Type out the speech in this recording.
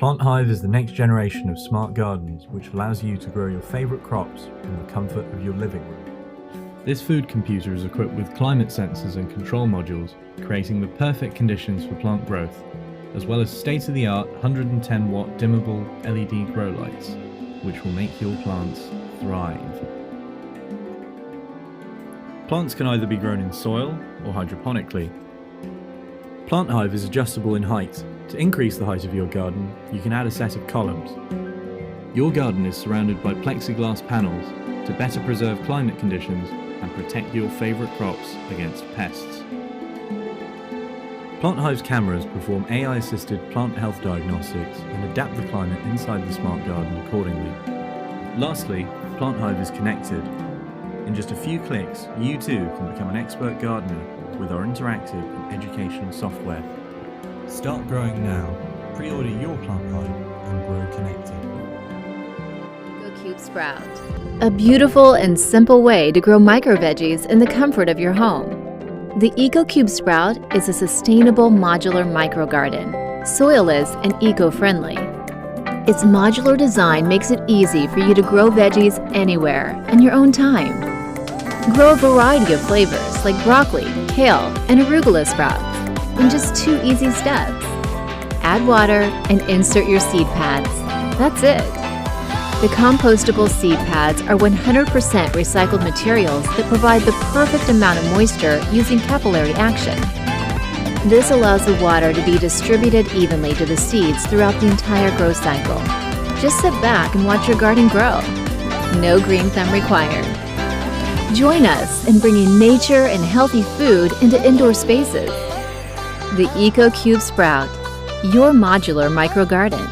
PlantHive is the next generation of smart gardens which allows you to grow your favourite crops in the comfort of your living room. This food computer is equipped with climate sensors and control modules, creating the perfect conditions for plant growth, as well as state-of-the-art 110-watt dimmable LED grow lights, which will make your plants thrive. Plants can either be grown in soil or hydroponically. PlantHive is adjustable in height. To increase the height of your garden, you can add a set of columns. Your garden is surrounded by plexiglass panels to better preserve climate conditions and protect your favourite crops against pests. PlantHive's cameras perform AI-assisted plant health diagnostics and adapt the climate inside the smart garden accordingly. Lastly, PlantHive is connected. In just a few clicks, you too can become an expert gardener with our interactive and educational software. Start growing now. Pre-order your PlantHive and grow connected. EcoCube Sprout. A beautiful and simple way to grow micro veggies in the comfort of your home. The EcoCube Sprout is a sustainable modular micro garden, soilless and eco-friendly. Its modular design makes it easy for you to grow veggies anywhere in your own time. Grow a variety of flavors like broccoli, kale, and arugula sprouts in just 2 easy steps. Add water and insert your seed pads. That's it. The compostable seed pads are 100% recycled materials that provide the perfect amount of moisture using capillary action. This allows the water to be distributed evenly to the seeds throughout the entire growth cycle. Just sit back and watch your garden grow. No green thumb required. Join us in bringing nature and healthy food into indoor spaces. The EcoCube Sprout, your modular micro garden.